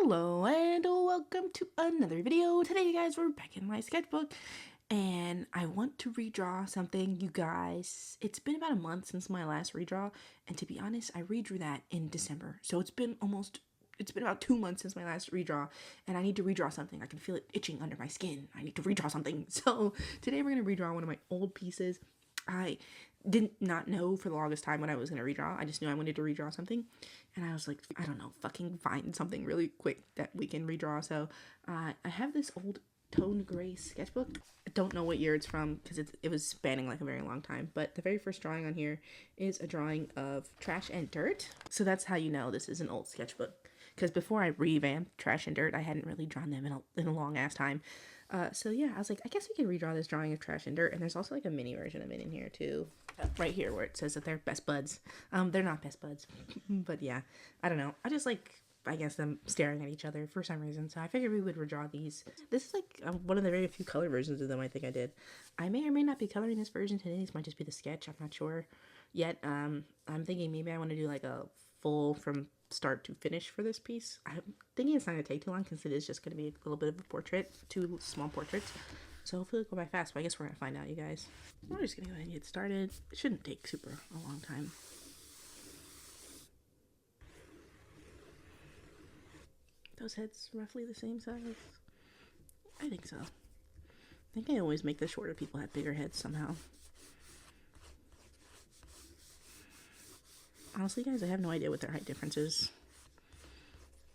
Hello and welcome to another video. Today you guys, we're back in my sketchbook and I want to redraw something, you guys. It's been about a month since my last redraw, and to be honest, I redrew that in December. So it's been about 2 months since my last redraw, and I need to redraw something. I can feel it itching under my skin. I need to redraw something. So today we're going to redraw one of my old pieces. I did not know for the longest time what I was going to redraw. I just knew I wanted to redraw something. And I was like, I don't know, fucking find something really quick that we can redraw. So I have this old toned gray sketchbook. I don't know what year it's from because it was spanning like a very long time. But the very first drawing on here is a drawing of trash and dirt. So that's how you know this is an old sketchbook. Because before I revamped trash and dirt, I hadn't really drawn them in a long ass time. So yeah, I was like, I guess we could redraw this drawing of trash and dirt. And there's also like a mini version of it in here too. Right here where it says that they're best buds. They're not best buds. But yeah, I don't know. I just like, I guess, them staring at each other for some reason. So I figured we would redraw these. This is like one of the very few color versions of them I think I did. I may or may not be coloring this version today. This might just be the sketch. I'm not sure yet. I'm thinking maybe I want to do like a full from start to finish for this piece. I'm thinking it's not going to take too long because it is just going to be a little bit of a portrait, 2 small portraits. So hopefully it'll go by fast, but I guess we're going to find out, you guys. We're just going to go ahead and get started. It shouldn't take super a long time. Those heads roughly the same size? I think so. I think I always make the shorter people have bigger heads somehow. Honestly, guys, I have no idea what their height difference is.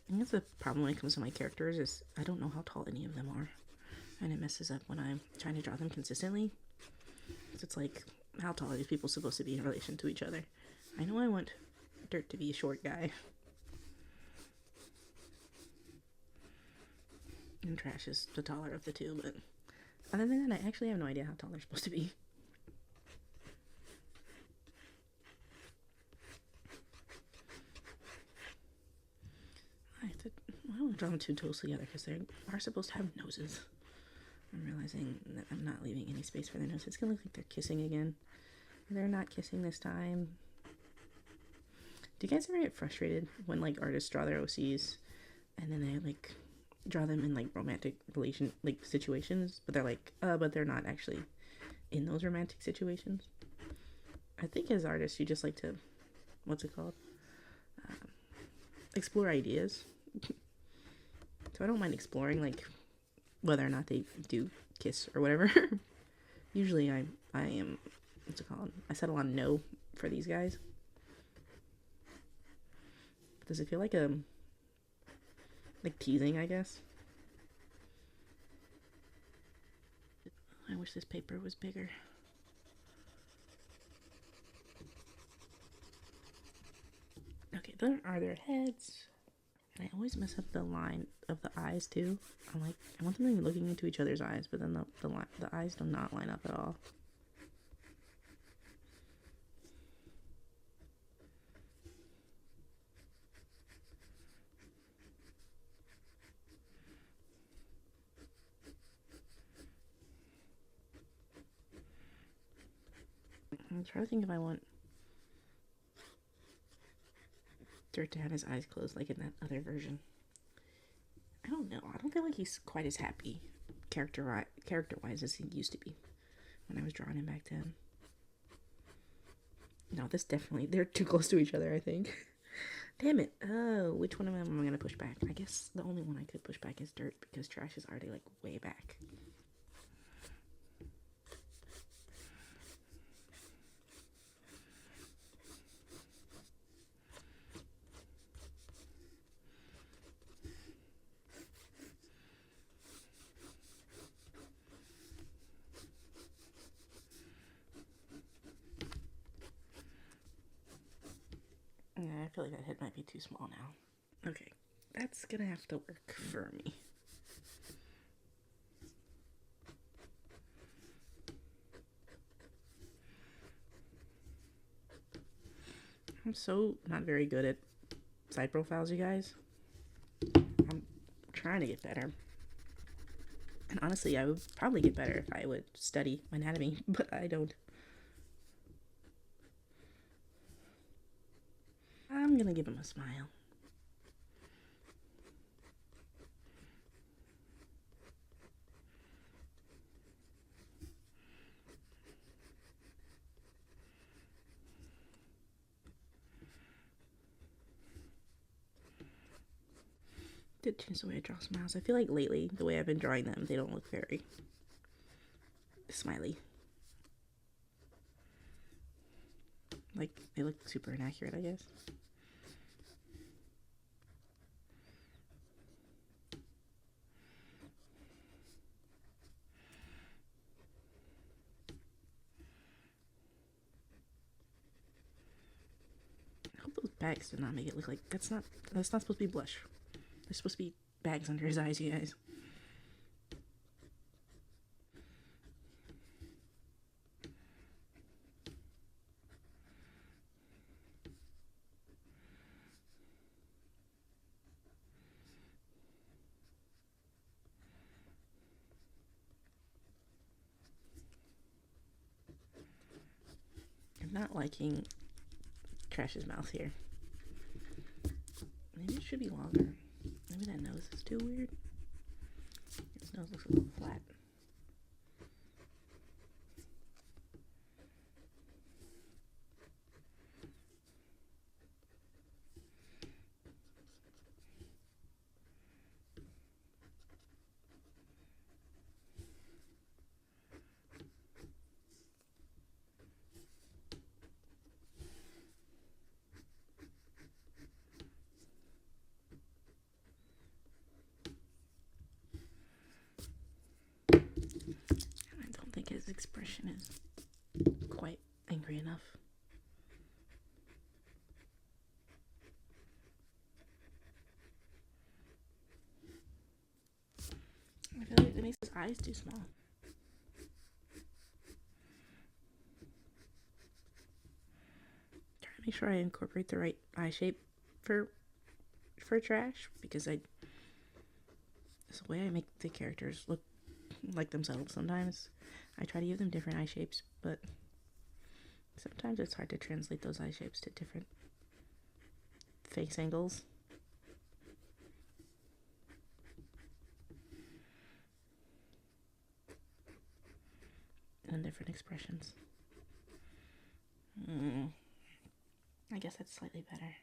I think the problem when it comes to my characters is I don't know how tall any of them are. And it messes up when I'm trying to draw them consistently. It's like, how tall are these people supposed to be in relation to each other? I know I want Dirt to be a short guy. And Trash is the taller of the two, but other than that, I actually have no idea how tall they're supposed to be. I don't want to draw them too close together because they are supposed to have noses. I'm realizing that I'm not leaving any space for their nose. It's gonna look like they're kissing again. They're not kissing this time. Do you guys ever get frustrated when like artists draw their OCs and then they like draw them in like romantic situations, but they're like, but they're not actually in those romantic situations? I think as artists, you just like to, what's it called? Explore ideas. So I don't mind exploring like whether or not they do kiss or whatever. Usually I am, what's it called? I settle on no for these guys. Does it feel like teasing, I guess? I wish this paper was bigger. Okay, there are their heads. And I always mess up the line of the eyes too. I'm like, I want them to be looking into each other's eyes, but then the eyes do not line up at all. I'm trying to think if I want Dirt to have his eyes closed like in that other version. I don't know. I don't feel like he's quite as happy character-wise as he used to be when I was drawing him back then. No, this definitely, they're too close to each other, I think. Damn it. Oh, which one of them am I going to push back? I guess the only one I could push back is Dirt because Trash is already like way back. Yeah, I feel like that head might be too small now. Okay, that's gonna have to work for me. I'm so not very good at side profiles, you guys. I'm trying to get better. And honestly, I would probably get better if I would study anatomy, but I don't. I'm gonna give him a smile. Did change the way I draw smiles. I feel like lately, the way I've been drawing them, they don't look very smiley. Like, they look super inaccurate, I guess. I hope those bags did not make it look like that's not supposed to be blush. There's supposed to be bags under his eyes, you guys. I'm not liking Trash's mouth here. Maybe it should be longer. Maybe that nose is too weird. His nose looks a little flat. I don't think his expression is quite angry enough. I feel like it makes his eyes too small. Try to make sure I incorporate the right eye shape for Trash, because it's the way I make the characters look like themselves. Sometimes I try to give them different eye shapes, but sometimes it's hard to translate those eye shapes to different face angles. And different expressions. I guess that's slightly better.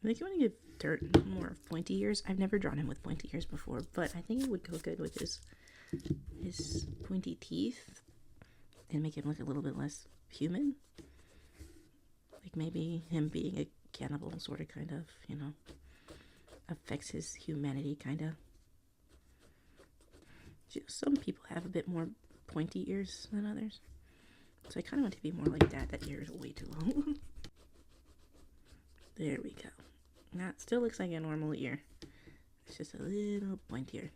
I think you want to give Dirt more pointy ears. I've never drawn him with pointy ears before, but I think it would go good with his pointy teeth and make him look a little bit less human. Like maybe him being a cannibal sort of kind of, you know, affects his humanity kind of. Some people have a bit more pointy ears than others. So I kind of want to be more like that. That ear is way too long. There we go. Now it still looks like a normal ear. It's just a little pointier.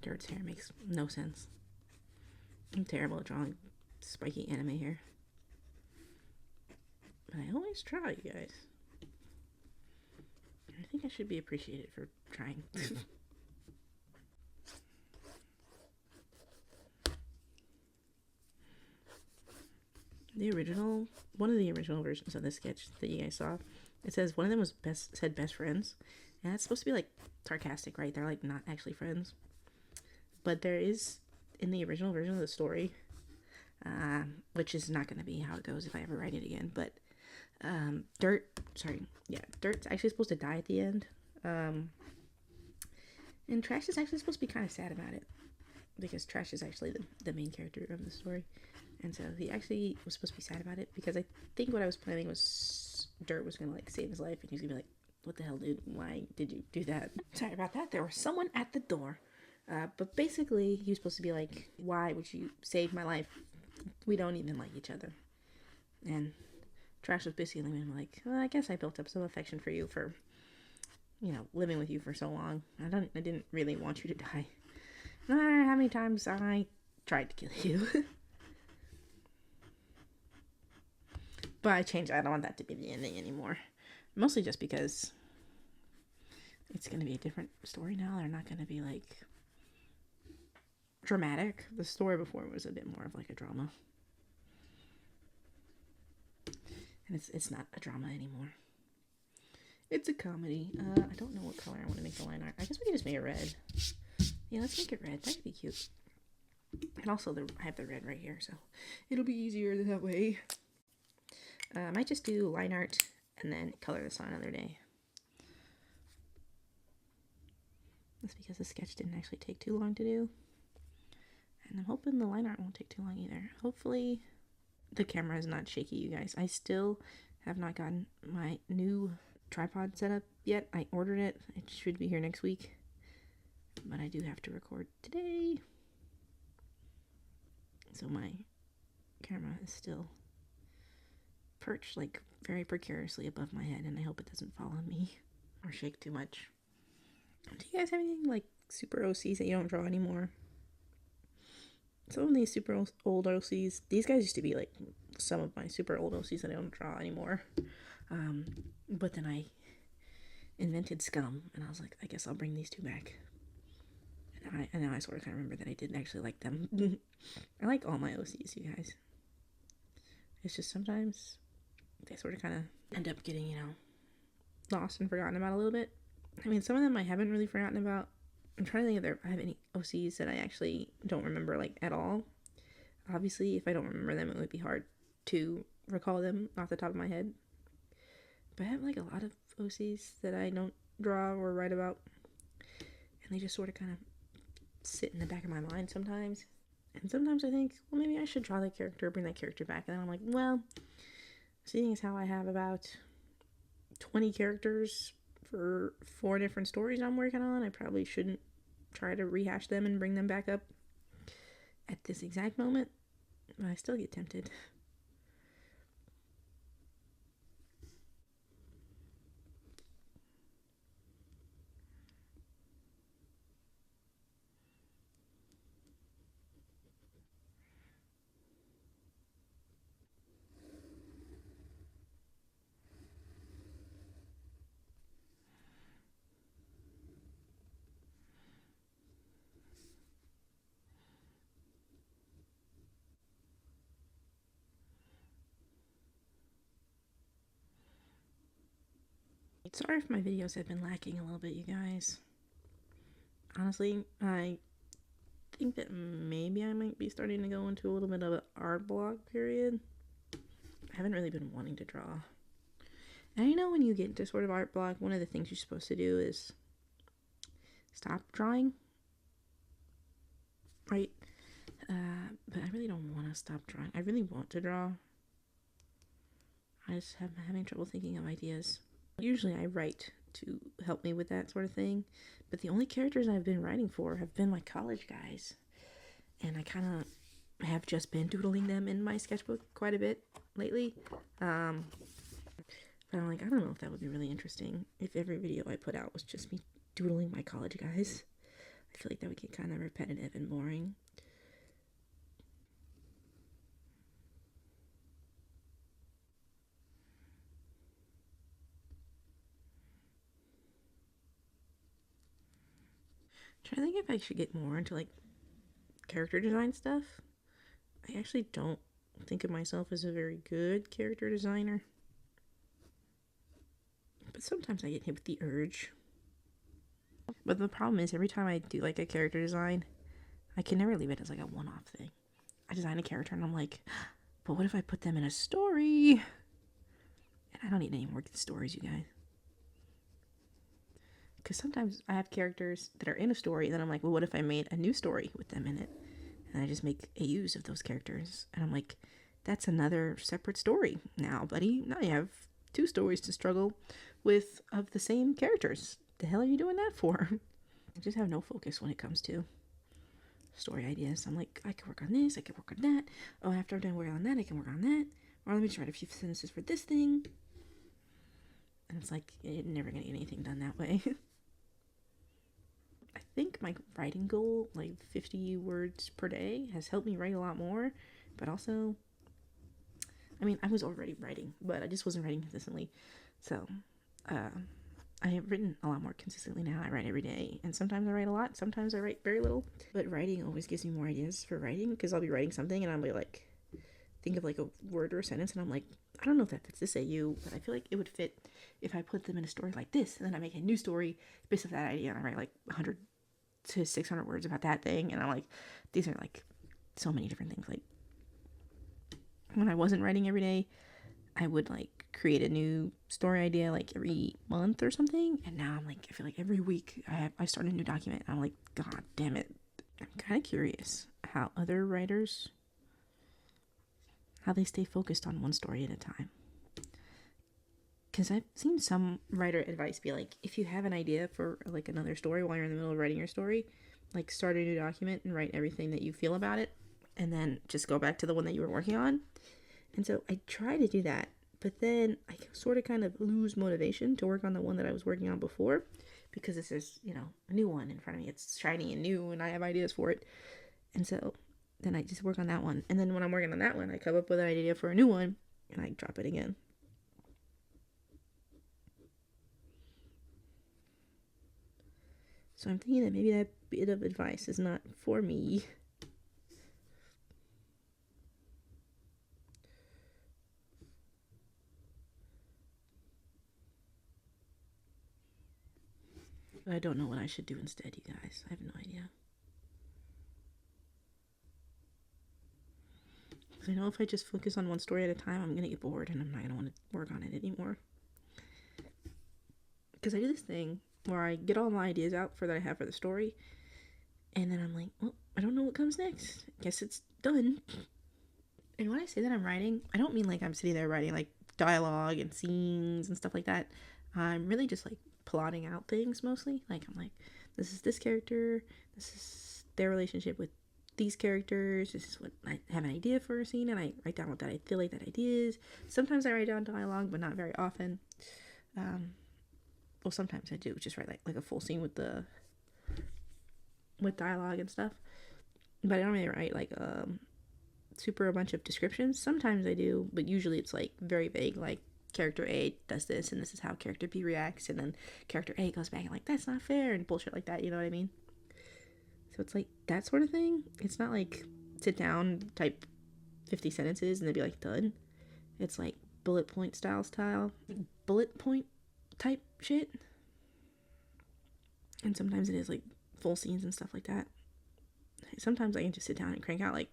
Dirt's hair makes no sense. I'm terrible at drawing spiky anime hair. But I always try, you guys. I think I should be appreciated for trying. One of the original versions of this sketch that you guys saw, it says one of them was best friends. And that's supposed to be like sarcastic, right? They're like not actually friends. But there is, in the original version of the story, which is not going to be how it goes if I ever write it again, but Dirt's actually supposed to die at the end. And Trash is actually supposed to be kind of sad about it, because Trash is actually the main character of the story. And so he actually was supposed to be sad about it, because I think what I was planning was Dirt was going to like save his life, and he was going to be like, what the hell, dude? Why did you do that? Sorry about that. There was someone at the door. But basically, he was supposed to be like, why would you save my life? We don't even like each other. And Trash was basically like, well, I guess I built up some affection for you for, you know, living with you for so long. I didn't really want you to die. No matter how many times I tried to kill you. But I changed. I don't want that to be the ending anymore. Mostly just because it's going to be a different story now. They're not going to be like dramatic. The story before was a bit more of like a drama. And it's not a drama anymore. It's a comedy. I don't know what color I want to make the line art. I guess we can just make it red. Yeah, let's make it red. That could be cute. And also, I have the red right here, so it'll be easier that way. I might just do line art and then color this on another day. That's because the sketch didn't actually take too long to do. And I'm hoping the line art won't take too long either. Hopefully the camera is not shaky, you guys. I still have not gotten my new tripod set up yet. I ordered it. It should be here next week. But I do have to record today. So my camera is still perched like very precariously above my head, and I hope it doesn't fall on me or shake too much. Do you guys have anything like super OCs that you don't draw anymore? Some of these super old OCs, these guys used to be like some of my super old OCs that I don't draw anymore. But then I invented Scum, and I was like, I guess I'll bring these two back. And now I sort of kind of remember that I didn't actually like them. I like all my OCs, you guys. It's just sometimes they sort of kind of end up getting, you know, lost and forgotten about a little bit. I mean, some of them I haven't really forgotten about. I'm trying to think if I have any OCs that I actually don't remember, like, at all. Obviously, if I don't remember them, it would be hard to recall them off the top of my head. But I have, like, a lot of OCs that I don't draw or write about. And they just sort of kind of sit in the back of my mind sometimes. And sometimes I think, well, maybe I should draw that character, bring that character back. And then I'm like, well, seeing as how I have about 20 characters for 4 different stories I'm working on, I probably shouldn't try to rehash them and bring them back up at this exact moment. But I still get tempted. Sorry if my videos have been lacking a little bit, you guys. Honestly, I think that maybe I might be starting to go into a little bit of an art block period. I haven't really been wanting to draw. And I know when you get into sort of art block, one of the things you're supposed to do is stop drawing. Right? But I really don't want to stop drawing. I really want to draw. I just have having trouble thinking of ideas. Usually I write to help me with that sort of thing, but the only characters I've been writing for have been my college guys, and I kind of have just been doodling them in my sketchbook quite a bit lately. But I'm like, I don't know if that would be really interesting if every video I put out was just me doodling my college guys. I feel like that would get kind of repetitive and boring. I'm trying to think if I should get more into like character design stuff. I actually don't think of myself as a very good character designer, but sometimes I get hit with the urge. But the problem is, every time I do like a character design, I can never leave it as like a one-off thing. I design a character and I'm like, but what if I put them in a story? And I don't need any more stories, you guys. because sometimes I have characters that are in a story, and then I'm like, well, what if I made a new story with them in it? And I just make AUs of those characters. And I'm like, that's another separate story now, buddy. Now you have 2 stories to struggle with of the same characters. The hell are you doing that for? I just have no focus when it comes to story ideas. I'm like, I can work on this, I can work on that. Oh, after I'm done working on that, I can work on that. Or let me just write a few sentences for this thing. And it's like, you're never gonna get anything done that way. I think my writing goal, like 50 words per day, has helped me write a lot more. But also, I mean, I was already writing, but I just wasn't writing consistently. So, I have written a lot more consistently now. I write every day, and sometimes I write a lot, sometimes I write very little. But writing always gives me more ideas for writing, because I'll be writing something and I'll be like, think of like a word or a sentence, and I'm like, I don't know if that fits this AU, but I feel like it would fit if I put them in a story like this, and then I make a new story based off that idea, and I write like 100 to 600 words about that thing, and I'm like, these are like so many different things. Like, when I wasn't writing every day, I would like create a new story idea like every month or something, and now I'm like, I feel like every week I start a new document. I'm like, god damn it. I'm kind of curious how other writers, how they stay focused on one story at a time, because I've seen some writer advice be like, if you have an idea for like another story while you're in the middle of writing your story, like start a new document and write everything that you feel about it, and then just go back to the one that you were working on. And so I try to do that, but then I sort of kind of lose motivation to work on the one that I was working on before, because this is, you know, a new one in front of me. It's shiny and new, and I have ideas for it. And so then I just work on that one. And then when I'm working on that one, I come up with an idea for a new one, and I drop it again. So I'm thinking that maybe that bit of advice is not for me. But I don't know what I should do instead, you guys. I have no idea. Because I know if I just focus on one story at a time, I'm going to get bored, and I'm not going to want to work on it anymore. Because I do this thing where I get all my ideas out for that I have for the story, and then I'm like, well, I don't know what comes next. Guess it's done. And when I say that I'm writing, I don't mean like I'm sitting there writing like dialogue and scenes and stuff like that. I'm really just like plotting out things mostly. Like, I'm like, this is this character, this is their relationship with these characters, this is what I have an idea for a scene, and I write down what that I feel like that idea is. Sometimes I write down dialogue, but not very often. Well, sometimes I do just write like a full scene with dialogue and stuff, but I don't really write like super a bunch of descriptions. Sometimes I do, but usually it's like very vague, like character A does this, and this is how character B reacts, and then character A goes back and like, that's not fair, and bullshit like that, you know what I mean? So it's like that sort of thing. It's not like sit down, type 50 sentences, and then be like, done. It's like bullet point bullet point type shit. And sometimes it is like full scenes and stuff like that. Sometimes I can just sit down and crank out like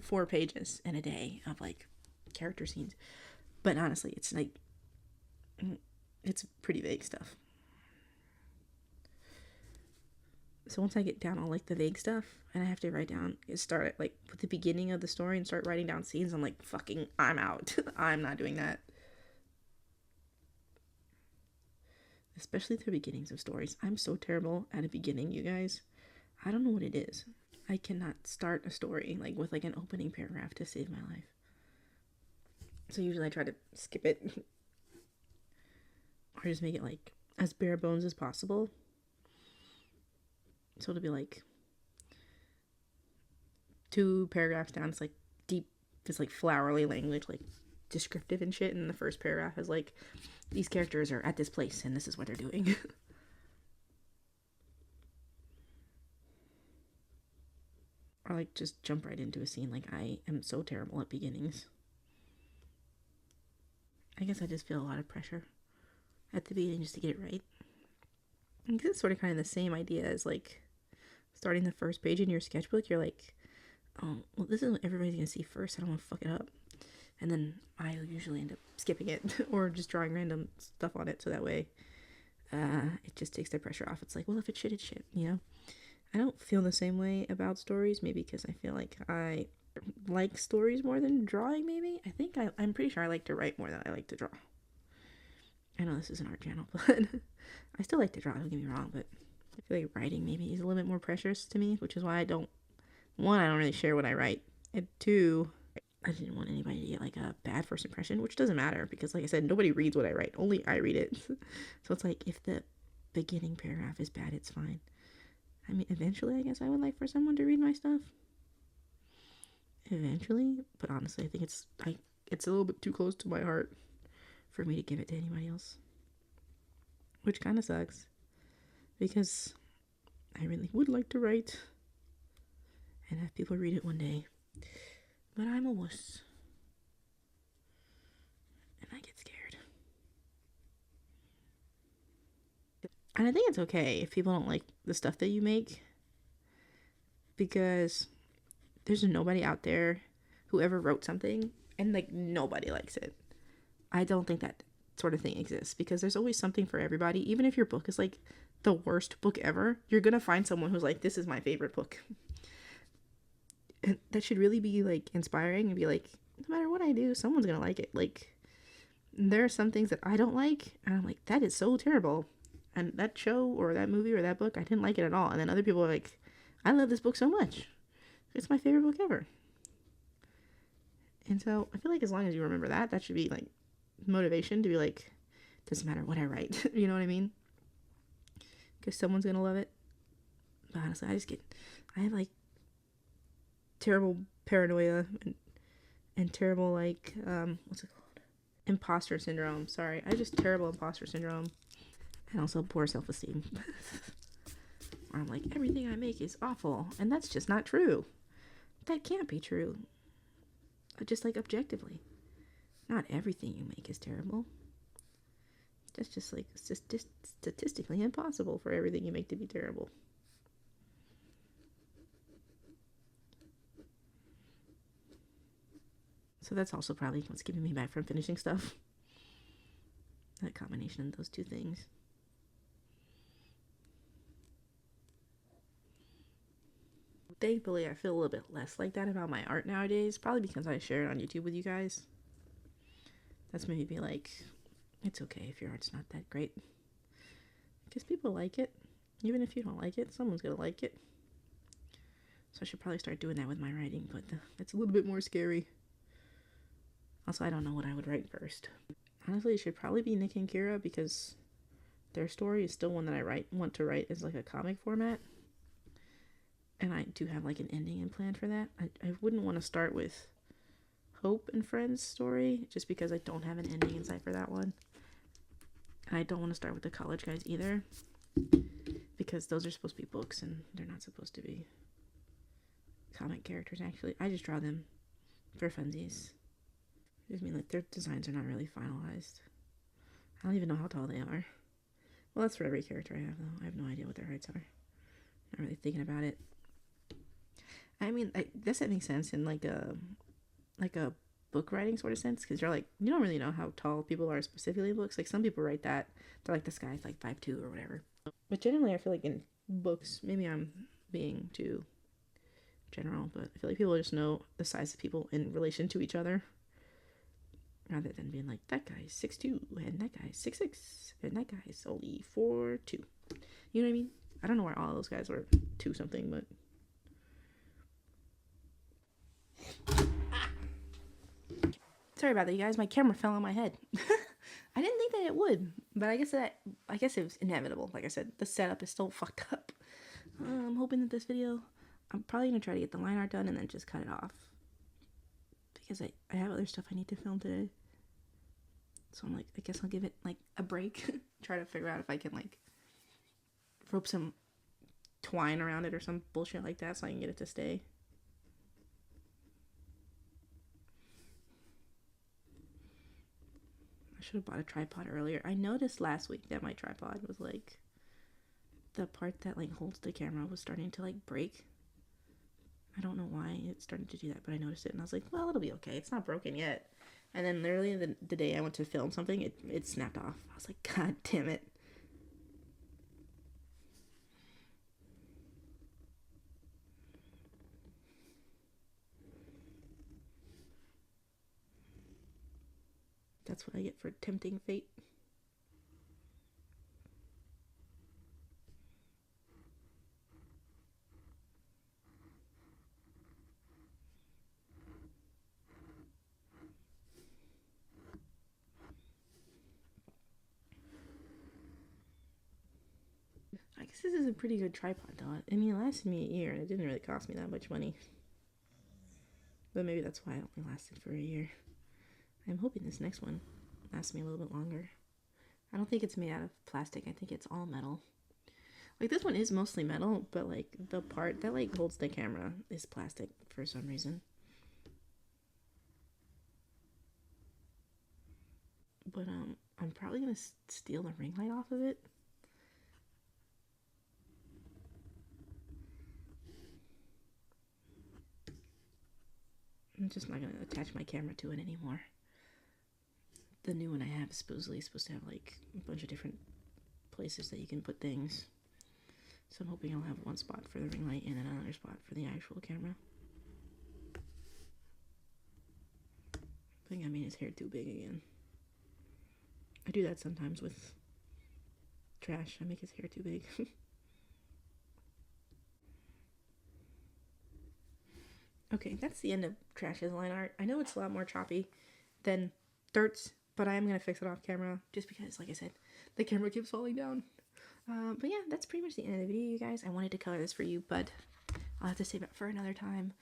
4 pages in a day of like character scenes. But honestly, it's like, it's pretty vague stuff. So once I get down all like the vague stuff, and I have to write down, start at like with the beginning of the story and start writing down scenes, I'm like, fucking, I'm out. I'm not doing that. Especially the beginnings of stories. I'm so terrible at a beginning, you guys. I don't know what it is. I cannot start a story like with like an opening paragraph to save my life. So usually I try to skip it or just make it like as bare bones as possible. So it'll be like 2 paragraphs down. It's like deep, it's like flowery language, like descriptive and shit. And the first paragraph is like, these characters are at this place and this is what they're doing. Or like just jump right into a scene. Like, I am so terrible at beginnings. I guess I just feel a lot of pressure at the beginning just to get it right. I guess it's sort of kind of the same idea as like starting the first page in your sketchbook. You're like, oh, well, this is what everybody's gonna see first. I don't want to fuck it up. And then I usually end up skipping it or just drawing random stuff on it, so that way it just takes the pressure off. It's like, well, if it's shit, it's shit, you know? I don't feel the same way about stories, maybe because I feel like I like stories more than drawing, maybe. I'm pretty sure I like to write more than I like to draw. I know this is an art channel, but I still like to draw, don't get me wrong, but I feel like writing maybe is a little bit more precious to me, which is why I don't really share what I write, and two, I didn't want anybody to get like a bad first impression, which doesn't matter because, like I said, nobody reads what I write, only I read it. So it's like, if the beginning paragraph is bad, it's fine. I mean, eventually I guess I would like for someone to read my stuff. Eventually, but honestly, I think it's a little bit too close to my heart for me to give it to anybody else, which kind of sucks because I really would like to write and have people read it one day, but I'm a wuss and I get scared. And I think it's okay if people don't like the stuff that you make, because there's nobody out there who ever wrote something and like nobody likes it. I don't think that sort of thing exists, because there's always something for everybody. Even if your book is like the worst book ever, you're gonna find someone who's like, this is my favorite book. And that should really be like inspiring and be like, no matter what I do, someone's gonna like it. Like, there are some things that I don't like and I'm like, that is so terrible, and that show or that movie or that book, I didn't like it at all. And then other people are like, I love this book so much, it's my favorite book ever. And so I feel like as long as you remember that, that should be like motivation to be like, doesn't matter what I write. You know what I mean? Because someone's gonna love it. But honestly, I have like terrible paranoia and terrible like what's it called, imposter syndrome. Sorry, I just terrible imposter syndrome, and also poor self-esteem. Where I'm like, everything I make is awful, and that's just not true. That can't be true. Just like objectively, not everything you make is terrible. That's just like, it's just statistically impossible for everything you make to be terrible. So that's also probably what's keeping me back from finishing stuff. That combination of those two things. Thankfully, I feel a little bit less like that about my art nowadays, probably because I share it on YouTube with you guys. That's made me be like, it's okay if your art's not that great, because people like it. Even if you don't like it, someone's gonna like it. So I should probably start doing that with my writing, but it's a little bit more scary. Also, I don't know what I would write first. Honestly, it should probably be Nick and Kira, because their story is still one that I want to write as like a comic format. And I do have like an ending and plan for that. I wouldn't want to start with Hope and Friends' story, just because I don't have an ending in sight for that one. And I don't want to start with the college guys either, because those are supposed to be books and they're not supposed to be comic characters. Actually, I just draw them for funsies. I just mean like their designs are not really finalized. I don't even know how tall they are. Well, that's for every character I have, though. I have no idea what their heights are. Not really thinking about it. I mean, I guess that makes sense in like a book writing sort of sense, because you're like, you don't really know how tall people are specifically in books. Like, some people write that they're like, this guy's like 5'2" or whatever. But generally, I feel like in books, maybe I'm being too general, but I feel like people just know the size of people in relation to each other, rather than being like, that guy's 6'2" and that guy's 6'6" and that guy's only 4'2". You know what I mean? I don't know where all those guys were 2 something, but sorry about that, you guys. My camera fell on my head. I didn't think that it would, but I guess it was inevitable. Like I said, the setup is still fucked up. I'm hoping that this video, I'm probably gonna try to get the line art done and then just cut it off, because I have other stuff I need to film today. So I'm like, I guess I'll give it like a break. Try to figure out if I can like rope some twine around it or some bullshit like that so I can get it to stay. I should have bought a tripod earlier. I noticed last week that my tripod was like, the part that like holds the camera was starting to like break. I don't know why it started to do that, but I noticed it and I was like, well, it'll be okay. It's not broken yet. And then literally the day I went to film something, it snapped off. I was like, God damn it. That's what I get for tempting fate. I guess this is a pretty good tripod though. I mean, it lasted me a year and it didn't really cost me that much money. But maybe that's why it only lasted for a year. I'm hoping this next one lasts me a little bit longer. I don't think it's made out of plastic. I think it's all metal. Like, this one is mostly metal, but like the part that like holds the camera is plastic for some reason. But I'm probably gonna steal the ring light off of it. I'm just not gonna attach my camera to it anymore. The new one I have is supposedly supposed to have like a bunch of different places that you can put things. So I'm hoping I'll have one spot for the ring light and another spot for the actual camera. I think I made his hair too big again. I do that sometimes with trash. I make his hair too big. Okay, that's the end of Trash's line art. I know it's a lot more choppy than Dirt's, but I am going to fix it off camera just because, like I said, the camera keeps falling down. But yeah, that's pretty much the end of the video, you guys. I wanted to color this for you, but I'll have to save it for another time.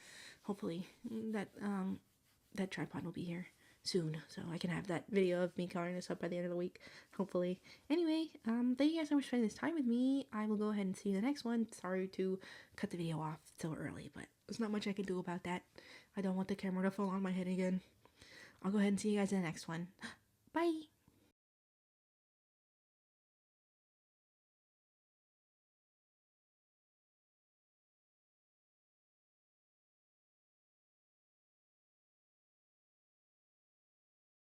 Hopefully that that tripod will be here soon, so I can have that video of me coloring this up by the end of the week, hopefully. Anyway, thank you guys so much for spending this time with me. I will go ahead and see you in the next one. Sorry to cut the video off so early, but there's not much I can do about that. I don't want the camera to fall on my head again. I'll go ahead and see you guys in the next one. Bye!